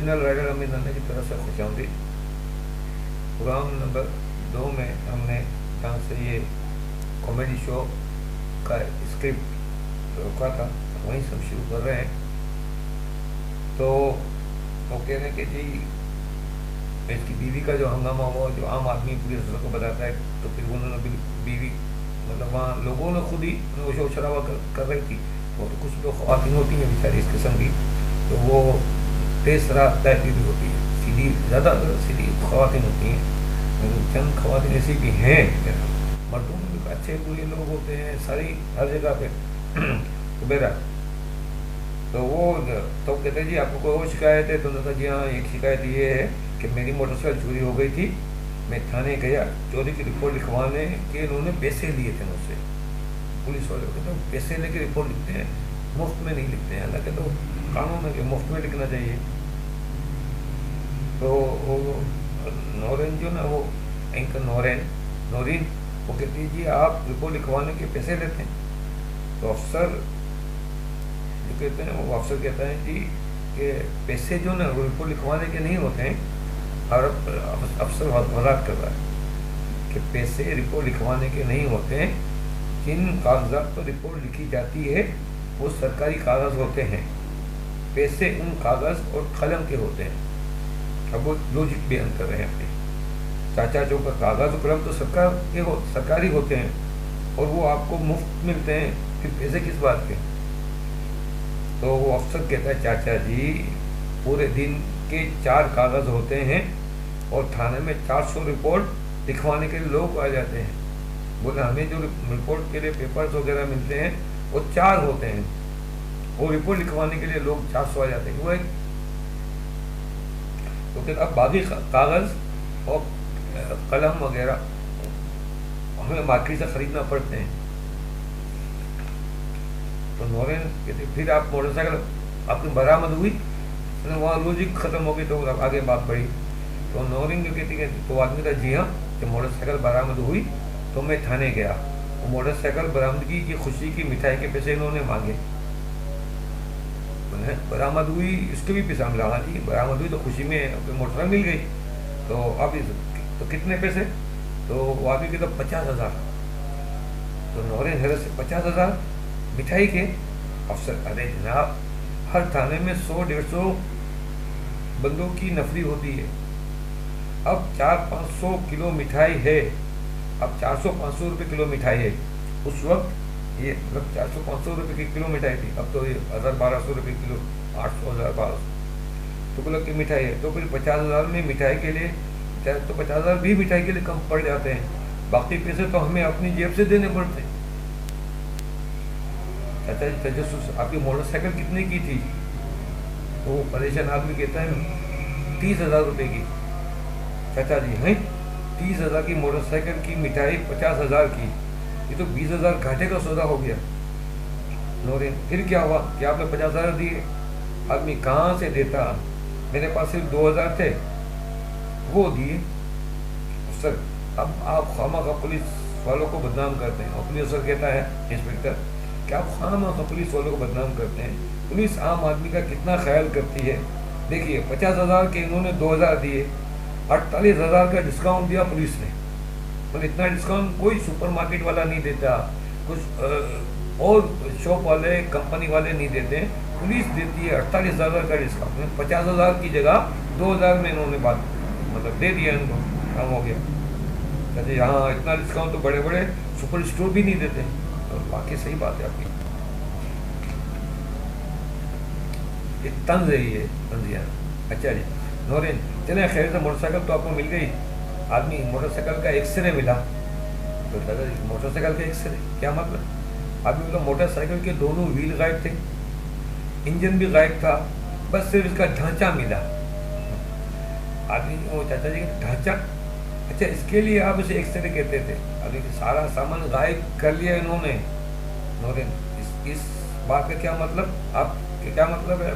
General rider अमीर नाना की तरफ से खुशामदीद। प्रोग्राम नंबर 2 में हमने जहाँ से ये कॉमेडी शो का स्क्रिप्ट रोका था वहीं से हम शुरू कर रहे हैं। तो वो कह रहे हैं कि जी इसकी बीवी का जो हंगामा हुआ, जो आम आदमी पुलिस अफसर को बताता है, तो फिर उन्होंने बीवी मतलब वहाँ लोगों ने खुद ही वो शोर शराबा कर रही थी। वो तो कुछ लोग ख़वातीन होती हैं बेचारी इस किस्म की, तो वो तेज रात टाइप की भी होती है, सीधी ज़्यादातर सीधी ख़वातीन होती हैं, लेकिन चंद ख़वातीन ऐसी भी हैं। मर्दों में भी अच्छे बुरे लोग होते हैं सारी हर जगह पे। तो बहरहाल तो वो तो कहते हैं जी आपको कोई और शिकायत है? तो उन्होंने कहा जी हाँ, एक शिकायत ये है कि मेरी मोटरसाइकिल चोरी हो गई थी, मैं थाने गया, चोरी की रिपोर्ट लिखवाने के इन्होंने पैसे लिए थे मुझसे। पुलिस वाले कहते हैं पैसे लेके रिपोर्ट लिखते हैं, मुफ्त में नहीं लिखते हैं, हालांकि तो कानून है कि मुफ्त में लिखना चाहिए। तो वो नौरीन जो ना, वो एंकर नौरीन वो कहती है जी आप रिपोर्ट लिखवाने के पैसे लेते हैं? तो अफसर जो कहते हैं, वो अफसर कहता है जी कि पैसे जो ना वो रिपोर्ट लिखवाने के नहीं होते हैं। और अफसर वजाहत कर रहा है कि पैसे रिपोर्ट लिखवाने के नहीं होते हैं, जिन कागजात पर रिपोर्ट लिखी जाती है वो सरकारी कागज़ होते हैं, पैसे उन कागज़ और कलम के होते हैं। अब वो लॉजिक बयान कर रहे हैं अपने चाचा जो का कागज़ और कलम तो सरकारी होते हैं और वो आपको मुफ्त मिलते हैं, फिर पैसे किस बात के? तो वो अफसर कहता है चाचा जी पूरे दिन के 4 कागज़ होते हैं और थाने में 400 रिपोर्ट लिखवाने के लिए लोग आ जाते हैं। बोले हमें जो रिपोर्ट के लिए पेपर्स वगैरह मिलते हैं वो 4 होते हैं, वो रिपोर्ट लिखवाने के लिए लोग 400 आ जाते हैं। वो एक तो फिर अब बाकी कागज़ और कलम वगैरह हमें मार्केट से ख़रीदना पड़ते हैं। तो नौरीन कहते फिर आप मोटरसाइकिल आपकी बरामद हुई? वहाँ लॉजिक ख़त्म हो गई तो आगे बात बढ़ी। तो नौरीन जो कहती है तो आदमी का जी हाँ, जब मोटरसाइकिल बरामद हुई तो मैं थाने गया, वो मोटरसाइकिल बरामदगी की खुशी की मिठाई के पैसे इन्होंने मांगे। बरामद हुई इसके भी पैसा मिला? हाँ जी बरामद हुई तो खुशी में मोटरसाइकिल मिल गई। तो अब तो कितने पैसे? तो वो आदमी के तो 50,000। तो नौरीन हैरत से 50,000 मिठाई के? अफसर अरे जनाब हर थाने में 100-150 बंदों की नफरी होती है, अब 400-500 किलो मिठाई है, अब 400-500 रुपये किलो मिठाई है। उस वक्त ये मतलब 400-500 रुपये की किलो मिठाई थी, अब तो ये 1,000-1,200 रुपये किलो, 800-1,000-1,200 तो किलो की मिठाई है। तो फिर 50,000 में मिठाई के लिए तो 50,000 भी मिठाई के लिए कम पड़ जाते हैं, बाकी पैसे तो हमें अपनी जेब से देने पड़ते हैं। चाचा जी तजस्सुस आपकी मोटरसाइकिल कितने की थी? तो वो परेशान आदमी कहता है 30,000 रुपये की। चाचा जी हैं 30,000 की मोटरसाइकिल की मिठाई 50,000 की, ये तो 20,000 घाटे का सौदा हो गया। नौरीन फिर क्या हुआ कि आपने 50,000 दिए? आदमी कहाँ से देता, मेरे पास सिर्फ 2,000 थे वो दिए। सर अब आप खामखा पुलिस वालों को बदनाम करते हैं। और पुलिस अफसर कहता है इंस्पेक्टर कि आप खामखा पुलिस वालों को बदनाम करते हैं, पुलिस आम आदमी का कितना ख्याल करती है। देखिए 50,000 के इन्होंने 2,000 दिए, 48,000 का डिस्काउंट दिया पुलिस ने। मतलब इतना डिस्काउंट कोई सुपरमार्केट वाला नहीं देता, कुछ और शॉप वाले कंपनी वाले नहीं देते, पुलिस देती है 48,000 का डिस्काउंट। 50,000 की जगह 2,000 में इन्होंने बात मतलब दे दिया, इनको काम हो गया। कहते हाँ इतना डिस्काउंट तो बड़े बड़े सुपर स्टोर भी नहीं देते। तो बाकी सही बात है आपकी, ये तंज है ये तंजिया। अच्छा जी नौरीन चले खैर से मोटरसाइकिल तो आपको मिल गई, आदमी मोटरसाइकिल का एक्सरे मिला। तो दादाजी मोटरसाइकिल का एक्सरे क्या मतलब? आदमी मतलब मोटरसाइकिल के दोनों व्हील गायब थे, इंजन भी गायब था, बस सिर्फ इसका ढांचा मिला। आदमी वो चाचा जी का ढांचा, अच्छा इसके लिए आप इसे एक्सरे कहते थे? अभी सारा सामान गायब कर लिया इन्होंने। नौरीन इस बात का क्या मतलब, आप क्या मतलब है?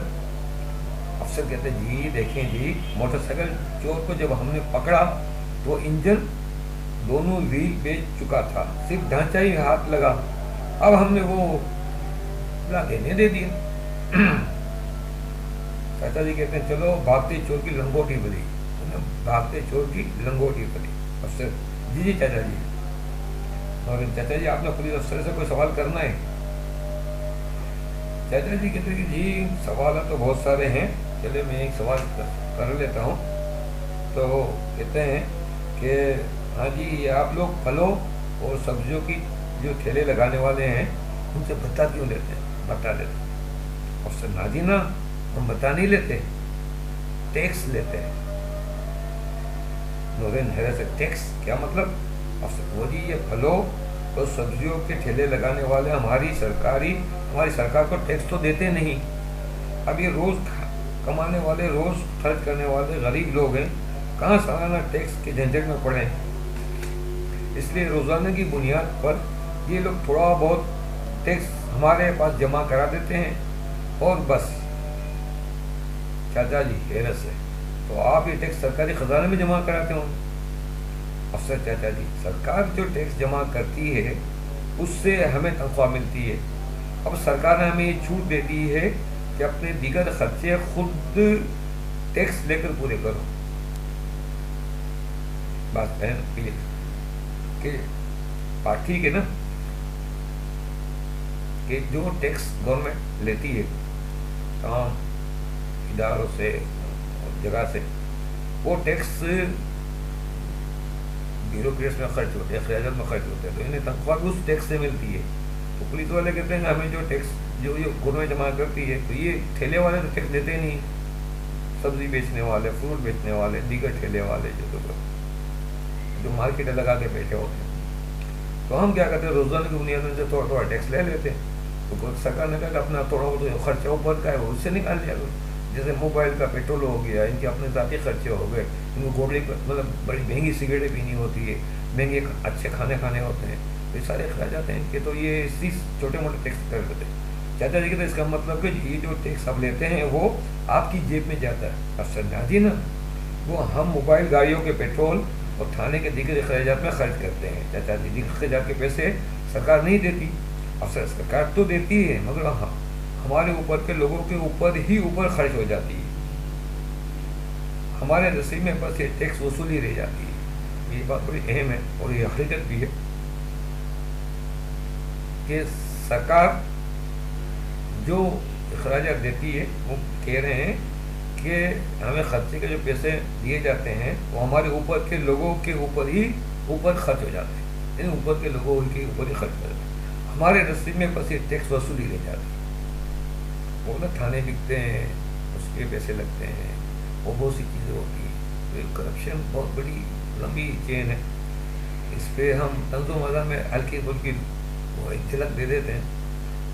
अफसर कहते जी देखें जी मोटरसाइकिल चोर को जब हमने पकड़ा तो इंजन दोनों व्हील बेच चुका था, सिर्फ ढांचा ही हाथ लगा, अब हमने वो देने दे दिया। चाचा जी कहते हैं चलो भागते चोर की लंगोटी बनी, भागते चोर की लंगोटी बनी। अफसर जी जी चाचा जी। और चाचा जी आपने पुलिस अफसर से कोई सवाल करना है? चाचा जी कहते हैं कि जी सवाल तो बहुत सारे हैं, चले मैं एक सवाल कर लेता हूँ। तो कहते हैं कि हाँ जी, ये आप लोग फलों और सब्जियों की जो ठेले लगाने वाले हैं उनसे भत्ता क्यों लेते हैं? भत्ता लेते हैं। अफसर ना जी ना, हम भत्ता नहीं लेते, टैक्स लेते हैं। नौरेन हैरत से टैक्स क्या मतलब? अफसर वो जी ये फलों और सब्जियों के ठेले लगाने वाले हमारी सरकार को टैक्स तो देते नहीं। अब ये रोज कमाने वाले, रोज खर्च करने वाले गरीब लोग हैं, कहाँ सालाना टैक्स के झंझट में पड़े हैं। इसलिए रोजाना की बुनियाद पर ये लोग थोड़ा बहुत टैक्स हमारे पास जमा करा देते हैं और बस। चाचा जी हैरत से, तो आप ये टैक्स सरकारी खजाने में जमा कराते हो? अफसर चाचा जी सरकार जो टैक्स जमा करती है उससे हमें तनख्वाह मिलती है। अब सरकार ने हमें ये छूट दे दी है कि अपने दीगर खर्चे खुद टैक्स लेकर पूरे करो। बात है क्लियर कि बात ठीक है ना, कि जो टैक्स गवर्नमेंट लेती है तमाम इदारों से और जगह से, वो टैक्स ब्यूरोक्रेट्स में खर्च होते हैं, खजाना में खर्च होते हैं, तो इन्हें तनख्वाह भी उस टैक्स से मिलती है। तो पुलिस वाले कहते हैं हमें जो टैक्स जो ये गवर्नमेंट जमा करती है, तो ये ठेले वाले तो टैक्स देते नहीं, सब्जी बेचने वाले, फ्रूट बेचने वाले, दीगर ठेले वाले जो मार्केट लगा के बैठे होते हैं। तो हम क्या करते हैं, रोजाना की बुनियाद में थोड़ा थोड़ा टैक्स ले लेते हैं। तो सरकार ने कहा कि अपना थोड़ा बहुत खर्चा ऊपर का है वो उससे निकाल लिया। जैसे मोबाइल का पेट्रोल हो गया, इनके अपने ज़ाती खर्चे हो गए, इनको गोली मतलब बड़ी महंगी सिगरेटें पीनी होती है, महंगे अच्छे खाने खाने होते हैं, तो ये सारे अखराजात हैं इनके, तो ये इसी छोटे मोटे टैक्स कर देते हैं। चाचा जी कहते हैं इसका मतलब कि ये जो टैक्स आप लेते हैं वो आपकी जेब में जाता है। अफसर ना जी ना, वो हम मोबाइल गाड़ियों के पेट्रोल और थाने के दीगर अखराजात में खर्च करते हैं। चाचा जी दीगर अखराजात के पैसे सरकार नहीं देती। अफसर सरकार तो देती है मगर हमारे ऊपर के लोगों के ऊपर खर्च हो जाती है, हमारे नसीब में बस ये टैक्स वसूली रह जाती है। ये बात बड़ी अहम है और ये हकीकत भी है कि सरकार जो अखराजात देती है वो कह रहे हैं कि हमें खर्चे के जो पैसे दिए जाते हैं वो हमारे ऊपर के लोगों के ऊपर खर्च हो जाते हैं, इन ऊपर के लोगों के ऊपर ही खर्च हो जाते हैं, हमारे नसीब में बस ये टैक्स वसूली रह जाती है। वो ना थाने बिकते हैं, उसके पैसे लगते हैं, वो बहुत सी चीज़ें होती हैं। तो करप्शन बहुत बड़ी लंबी चेन है, इस पर हम तंजो मज़ा में हल्की फुल्की वो एक झलक दे देते हैं,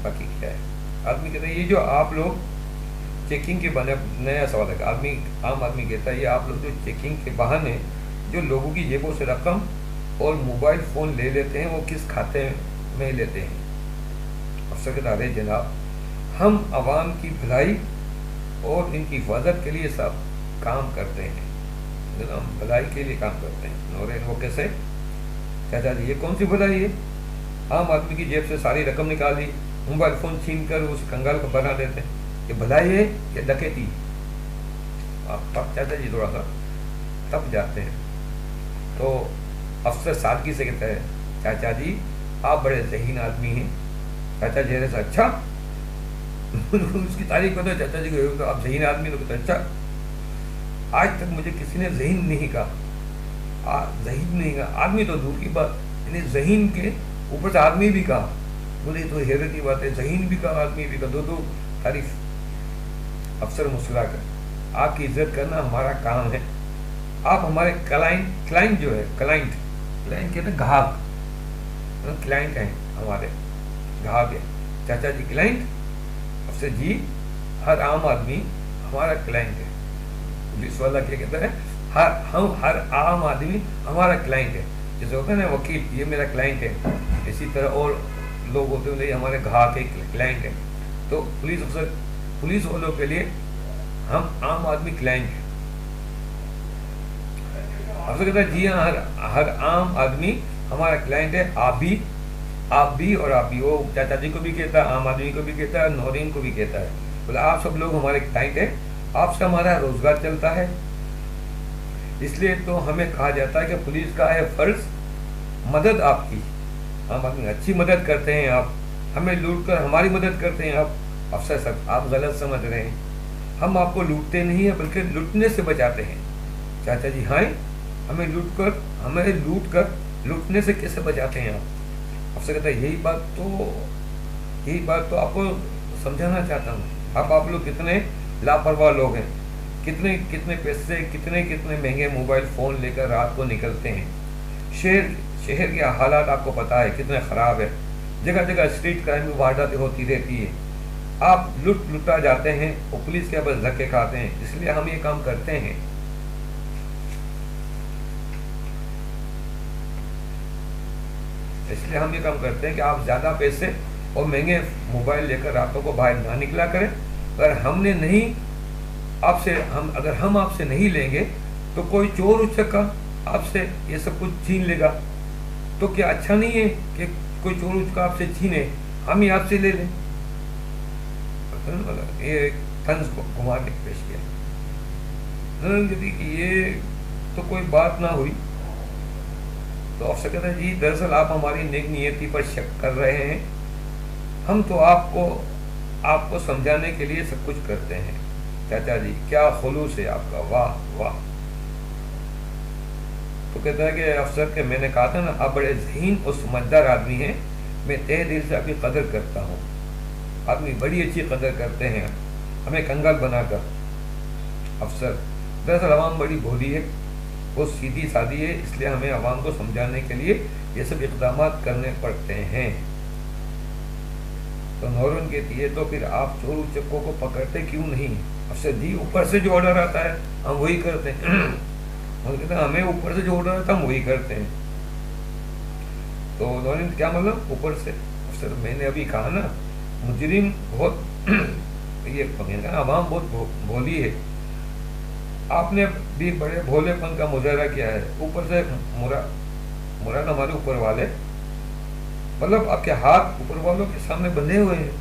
बाकी क्या है। आदमी कहता है ये जो आप लोग चेकिंग के बहाने, नया सवाल है, आम आदमी कहता है ये आप लोग जो चेकिंग के बहाने जो लोगों की जेबों से रकम और मोबाइल फ़ोन ले लेते हैं वो किस खाते में लेते हैं? अफसर कहता है जनाब हम आवाम की भलाई और इनकी हिफाजत के लिए सब काम करते हैं, हम भलाई के लिए काम करते हैं। और वो कैसे? चाचा जी ये कौन सी भलाई है? आम आदमी की जेब से सारी रकम निकाली, मोबाइल फ़ोन छीन कर उस कंगाल को बना देते हैं, ये भलाई है या डकैती? आप चाचा जी थोड़ा सा तब जाते हैं। तो अफसर सादगी से कहता है चाचा जी आप बड़े ज़हीन आदमी हैं। चाचा जी से अच्छा उसकी तारीफ करते चाचा जी को, आप ज़हीन आदमी तो कहते अच्छा, आज तक मुझे किसी ने ज़हीन नहीं कहा, ज़हीन नहीं कहा, आदमी तो दूर की बात, यानी ज़हीन के ऊपर से आदमी भी कहा, बोले तो हैरत की बात है, ज़हीन भी कहा आदमी भी कहा, दो तारीफ। अफसर मुस्कुरा कर, आपकी इज्जत करना हमारा काम है, आप हमारे क्लाइंट जो है, क्लाइंट कहते हैं ग्राहक, क्लाइंट हैं हमारे, ग्राहक है। चाचा जी क्लाइंट? अफसर जी हर आम आदमी हमारा क्लाइंट है। पुलिस वाला क्या कहता है? हर आम आदमी हमारा क्लाइंट है। जैसे होता है ना वकील, ये मेरा क्लाइंट है, इसी तरह और लोग होते हैं हमारे ग्राहक है, क्लाइंट है। तो पुलिस वालों के लिए हम आम आदमी क्लाइंट है। अफसर कहता है जी हाँ हर आम आदमी हमारा क्लाइंट है, आप भी और आप भी। वो चाचा जी को भी कहता है, आम आदमी को भी कहता है, नौरीन को भी कहता है, बोले आप सब लोग हमारे क्लाइंट हैं, आपसे हमारा रोजगार चलता है। इसलिए तो हमें कहा जाता है कि पुलिस का है फर्ज मदद आपकी। हम अपनी अच्छी मदद करते हैं, आप हमें लूट कर हमारी मदद करते हैं। आप अफसर साहब आप गलत समझ रहे हैं, हम आपको लूटते नहीं है बल्कि लूटने से बचाते हैं। चाचा जी हाँ, हमें लूट कर लूटने से कैसे बचाते हैं आप? अफसर कहता है यही बात तो आपको समझाना चाहता हूँ। आप लोग कितने लापरवाह लोग हैं, कितने पैसे कितने महंगे मोबाइल फ़ोन लेकर रात को निकलते हैं। शहर के हालात आपको पता है कितने ख़राब है, जगह जगह स्ट्रीट क्राइम में वारदातें होती रहती है। आप लुटा जाते हैं और पुलिस के बस धक्के खाते हैं। इसलिए हम ये काम करते हैं। कि आप ज़्यादा पैसे और महंगे मोबाइल लेकर रातों को बाहर ना निकला करें। अगर हम आपसे नहीं लेंगे तो कोई चोर उचक्का आपसे ये सब कुछ छीन लेगा। तो क्या अच्छा नहीं है कि कोई चोर उचक्का आपसे छीने, हम ही आपसे ले लें? ये तंज को घुमा के पेश किया। ये तो कोई बात ना हुई। तो अफसर कहते हैं जी दरअसल आप हमारी नेक नियति पर शक कर रहे हैं। हम तो आपको समझाने के लिए सब कुछ करते हैं। चाचा जी क्या खुलूस है आपका, वाह वाह। तो कहता है कि अफसर के मैंने कहा था ना आप बड़े ज़हीन और समझदार आदमी हैं, मैं तहे दिल से आपकी कदर करता हूँ। आदमी बड़ी अच्छी कदर करते हैं हमें कंगाल बनाकर। अफसर दरअसल अवाम बड़ी भोली है, वो सीधी सादी है, इसलिए हमें अवाम को समझाने के लिए ये सब इक़दाम करने पड़ते हैं। तो नौरन कहती है तो फिर आप चोर उचक्कों को पकड़ते क्यों नहीं? अफसर जी ऊपर से जो ऑर्डर आता है हम वही करते हैं। हम कहते हैं हमें ऊपर से जो ऑर्डर आता है हम वही करते हैं। तो नौरन क्या मतलब ऊपर से? अफसर मैंने अभी कहा ना मुजरिम बहुत ये अवाम बहुत भोली है। आपने भी बड़े भोलेपन का मुजाहरा किया है। ऊपर से मुराद हमारे ऊपर वाले, मतलब आपके हाथ ऊपर वालों के सामने बंधे हुए हैं,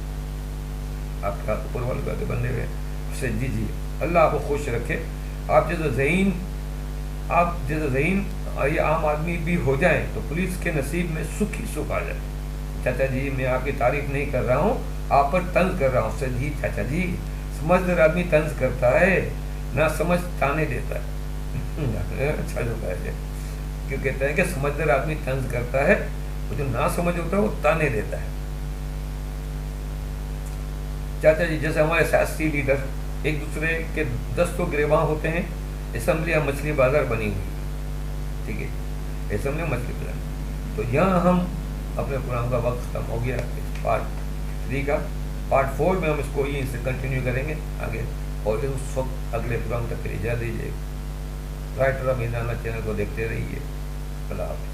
आपके हाथ ऊपर वालों के आगे बंधे हुए हैं। जी अल्लाह आपको खुश रखे। आप जैसे ज़हीन ये आम आदमी भी हो जाए तो पुलिस के नसीब में सुख ही सुख आ जाए। चाचा जी मैं आपकी तारीफ नहीं कर रहा हूँ, आप पर तंज कर रहा हूँ। सर जी चाचा जी समझदार आदमी तंज करता है, ना समझ ताने देता है। अच्छा होता है क्यों कहते हैं कि समझदार आदमी तंज करता है, वो जो ना समझ होता है वो ताने देता है। चाचा जी जैसे हमारे सियासी लीडर एक दूसरे के दस्तों गिरबान होते हैं, असम्बली मछली बाजार बनी हुई, ठीक है, असम्बली मछली बाजार। तो यहाँ हम अपने प्रोग्राम का वक्त खत्म हो गया। पार्ट 3 का पार्ट 4 में हम इसको यहीं से कंटिन्यू करेंगे आगे। और उस वक्त अगले प्रोग्राम तक इजाज़त दीजिए। राइटर मीनाना चैनल को देखते रहिए। अल्लाह हाफ़िज़।